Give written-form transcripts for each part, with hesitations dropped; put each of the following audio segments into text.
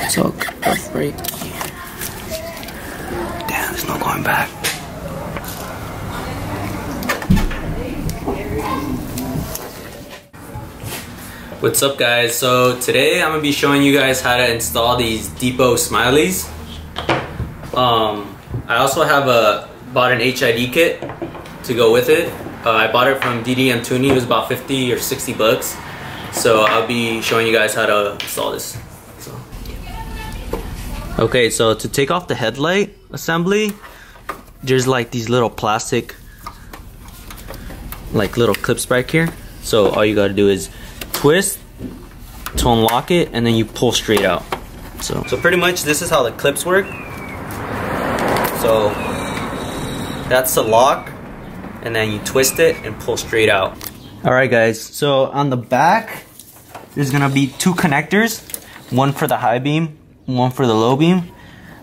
So brake. Damn, there's no going back. What's up, guys? So today I'm gonna be showing you guys how to install these depot Smileys. I also have bought an HID kit to go with it. I bought it from DD Tuning. It was about 50 or 60 bucks. So I'll be showing you guys how to install this. Okay, so to take off the headlight assembly, there's like these little plastic, like little clips back here. So all you gotta do is twist to unlock it, and then you pull straight out. So pretty much this is how the clips work. So that's the lock, and then you twist it and pull straight out. Alright guys, so on the back there's gonna be two connectors, one for the high beam, one for the low beam.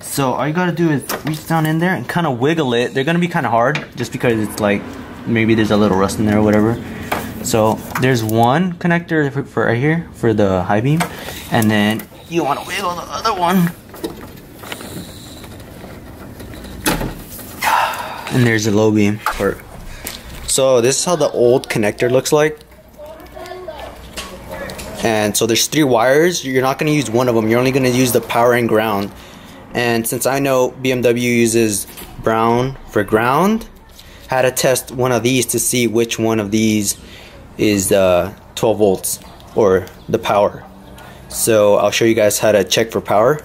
So all you gotta do is reach down in there and kind of wiggle it. They're gonna be kind of hard just because it's like maybe there's a little rust in there or whatever. So there's one connector for right here for the high beam, and then you want to wiggle the other one, and there's the low beam part. So this is how the old connector looks like. And so there's 3 wires. You're not going to use one of them. You're only going to use the power and ground. And since I know BMW uses brown for ground, I had to test one of these to see which one of these is 12 volts or the power. So I'll show you guys how to check for power.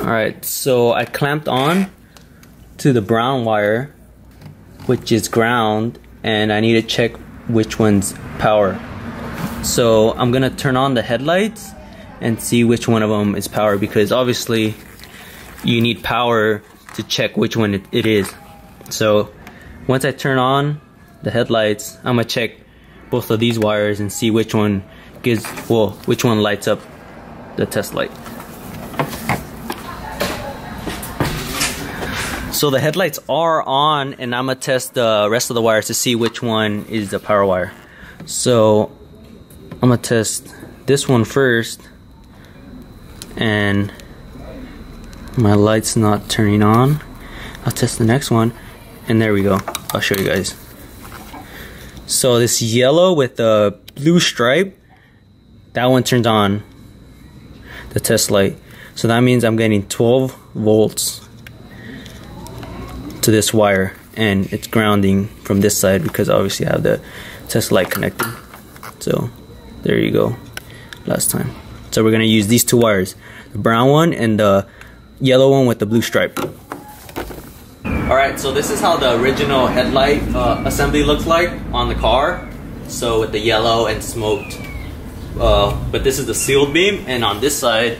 Alright, so I clamped on to the brown wire, which is ground, and I need to check which one's power. So I'm gonna turn on the headlights and see which one of them is power, because obviously you need power to check which one it is. So once I turn on the headlights, I'm gonna check both of these wires and see which one which one lights up the test light. So the headlights are on, and I'm gonna test the rest of the wires to see which one is the power wire. So I'm gonna test this one first, and my light's not turning on. I'll test the next one, and there we go. I'll show you guys. So this yellow with the blue stripe, that one turns on the test light. So that means I'm getting 12 volts to this wire, and it's grounding from this side because obviously I have the test light connected. So there you go, last time. So we're gonna use these 2 wires, the brown one and the yellow one with the blue stripe. Alright, so this is how the original headlight assembly looks like on the car. So with the yellow and smoked, but this is the sealed beam, and on this side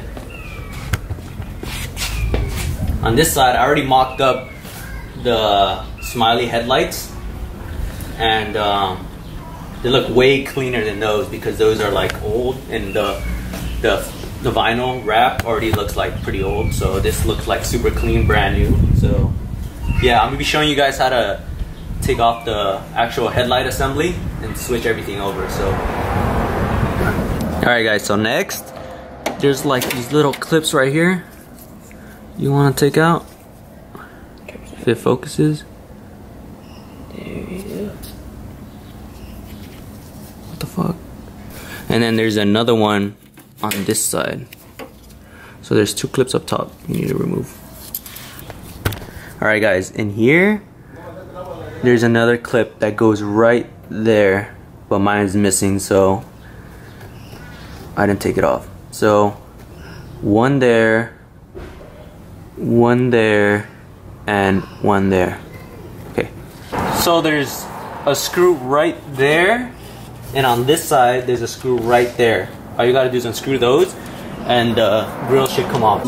I already mocked up the Smiley headlights, and they look way cleaner than those because those are like old, and the vinyl wrap already looks like pretty old. So this looks like super clean, brand new. So yeah, I'm gonna be showing you guys how to take off the actual headlight assembly and switch everything over. So alright guys, so next there's like these little clips right here you want to take out. If it focuses. There you go. What the fuck? And then there's another one on this side. So there's 2 clips up top you need to remove. Alright guys, in here there's another clip that goes right there, but mine's missing, so I didn't take it off. So one there, and one there. Okay, so there's a screw right there, and on this side there's a screw right there. All you gotta do is unscrew those, and the grill should come off.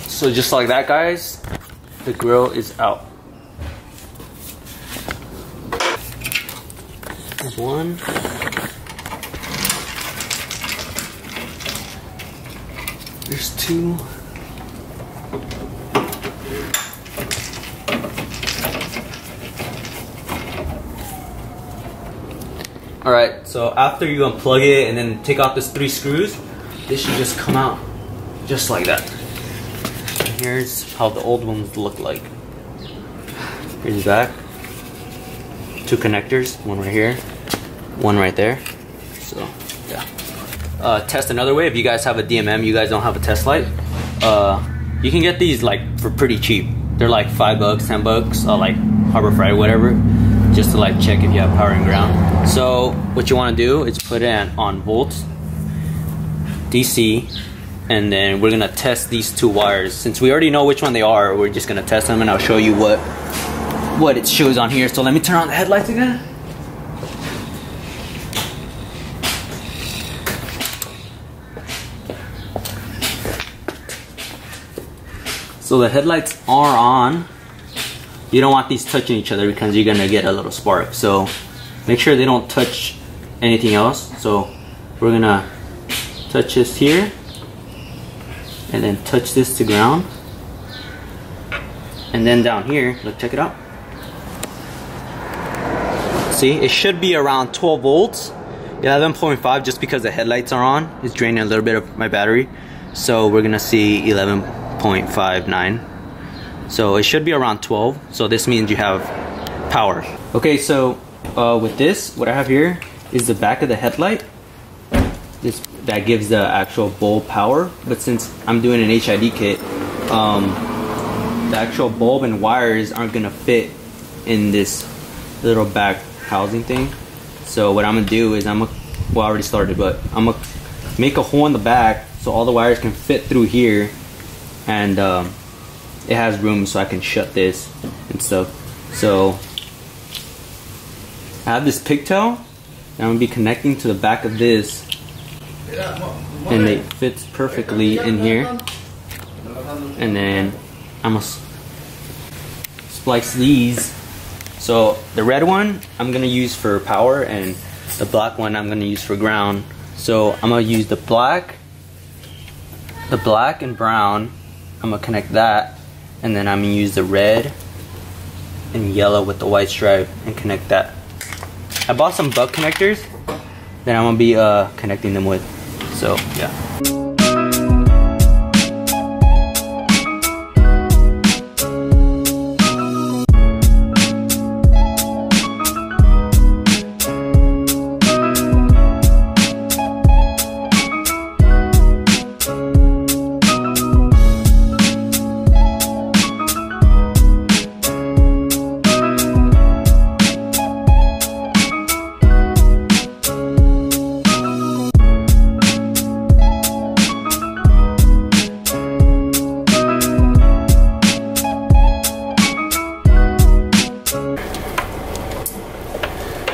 So just like that, guys, the grill is out. There's one. There's two. Alright, so after you unplug it and then take out these 3 screws, this should just come out just like that. And here's how the old ones look like. Here's the back. 2 connectors, one right here, one right there. So, yeah. Test another way, if you guys have a DMM, you guys don't have a test light, you can get these like for pretty cheap. They're like $5, $10, like Harbor Freight, whatever, just to like check if you have power and ground. So what you want to do is put it on volts, DC, and then we're gonna test these 2 wires. Since we already know which one they are, we're just gonna test them, and I'll show you what it shows on here. So let me turn on the headlights again. So the headlights are on. You don't want these touching each other because you're gonna get a little spark. So make sure they don't touch anything else. So we're gonna touch this here and then touch this to ground. And then down here, look, check it out. See, it should be around 12 volts. 11.5 just because the headlights are on. It's draining a little bit of my battery. So we're gonna see 11.59. So it should be around 12. So this means you have power. Okay, so with this, what I have here is the back of the headlight. That gives the actual bulb power. But since I'm doing an HID kit, the actual bulb and wires aren't gonna fit in this little back housing thing. So what I'm gonna do is well, I already started, but I'm gonna make a hole in the back so all the wires can fit through here, and it has room so I can shut this and stuff. So I have this pigtail that I'm gonna be connecting to the back of this, and it fits perfectly in here. And then I'm gonna splice these. So the red one I'm gonna use for power, and the black one I'm gonna use for ground. So I'm gonna use the black and brown. I'm gonna connect that, and then I'm gonna use the red and yellow with the white stripe and connect that. I bought some buck connectors that I'm gonna be connecting them with. So yeah.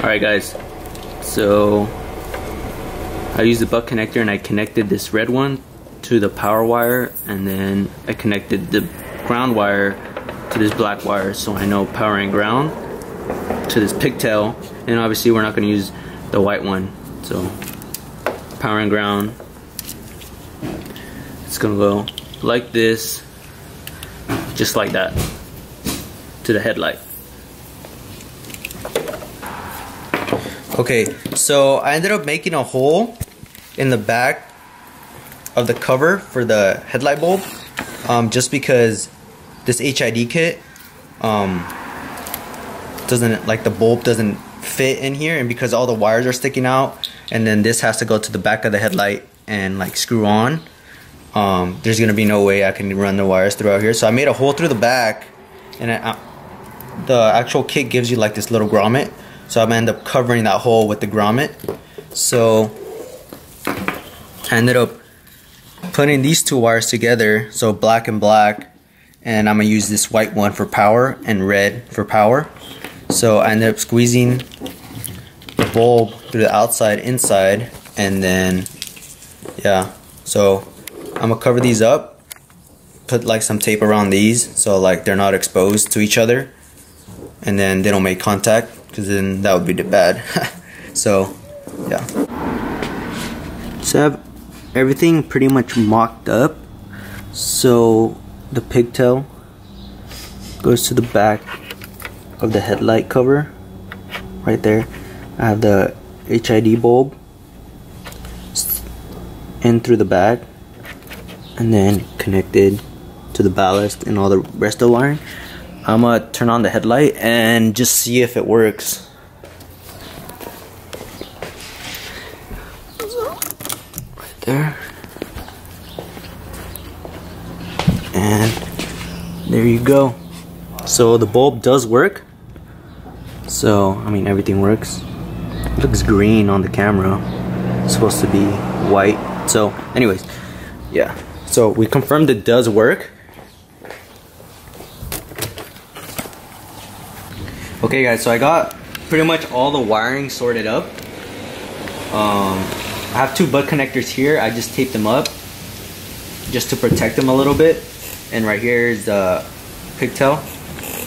Alright guys, so I used the buck connector and I connected this red one to the power wire, and then I connected the ground wire to this black wire, so I know power and ground to this pigtail. And obviously we're not going to use the white one, so power and ground, it's going to go like this, just like that, to the headlight. Okay, so I ended up making a hole in the back of the cover for the headlight bulb, just because this HID kit doesn't, like, the bulb doesn't fit in here, and because all the wires are sticking out, and then this has to go to the back of the headlight and like screw on, there's gonna be no way I can run the wires throughout here. So I made a hole through the back, and the actual kit gives you like this little grommet. So I'm gonna end up covering that hole with the grommet. So I ended up putting these 2 wires together, so black and black, and I'm gonna use this white one for power and red for power. So I ended up squeezing the bulb through the outside, inside, and then yeah. So I'm gonna cover these up, put like some tape around these so like they're not exposed to each other, and then they don't make contact, because then that would be bad. So yeah, so I have everything pretty much mocked up. So the pigtail goes to the back of the headlight cover right there. I have the HID bulb in through the back and then connected to the ballast and all the rest of the wiring. I'm gonna turn on the headlight and just see if it works. Right there. And there you go. So the bulb does work. So, I mean, everything works. It looks green on the camera. It's supposed to be white. So, anyways, yeah. So we confirmed it does work. Okay guys, so I got pretty much all the wiring sorted up. I have 2 butt connectors here. I just taped them up just to protect them a little bit. And right here is the pigtail.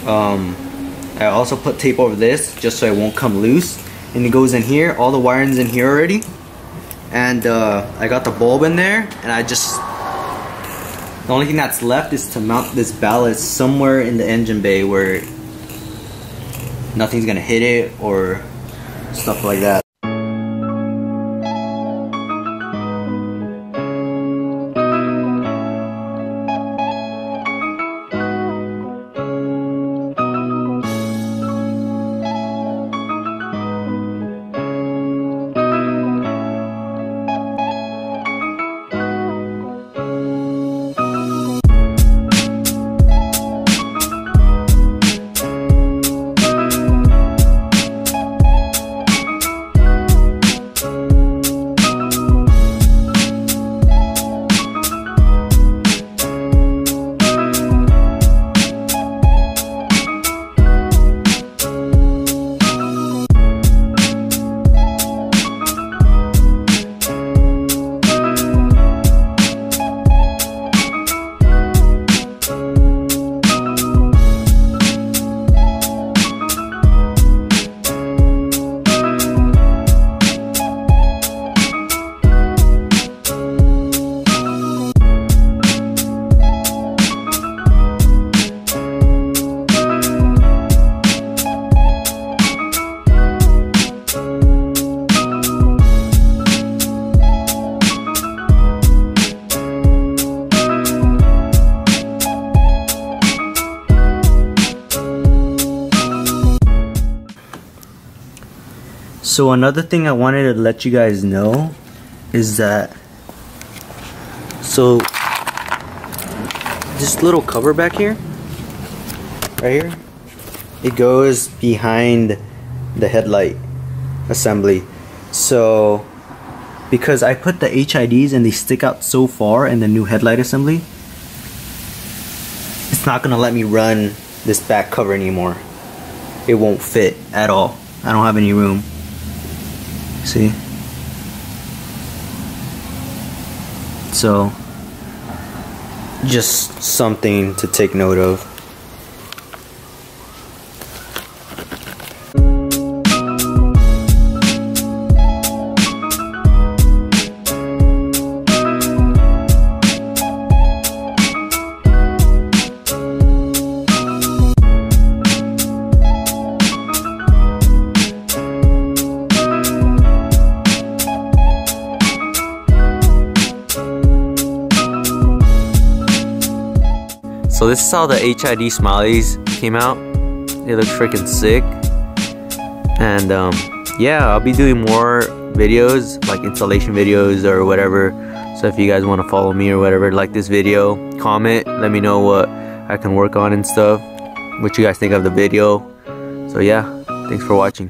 I also put tape over this just so it won't come loose. And it goes in here. All the wiring's in here already. And I got the bulb in there. And the only thing that's left is to mount this ballast somewhere in the engine bay where nothing's gonna hit it or stuff like that. So another thing I wanted to let you guys know is that, so this little cover back here, right here, it goes behind the headlight assembly. So because I put the HIDs and they stick out so far in the new headlight assembly, it's not gonna let me run this back cover anymore. It won't fit at all. I don't have any room. See? So, just something to take note of. So this is how the HID Smileys came out. It looks freaking sick. And yeah, I'll be doing more videos, like installation videos or whatever. So if you guys want to follow me or whatever, like this video, comment, let me know what I can work on and stuff, what you guys think of the video. So yeah, thanks for watching.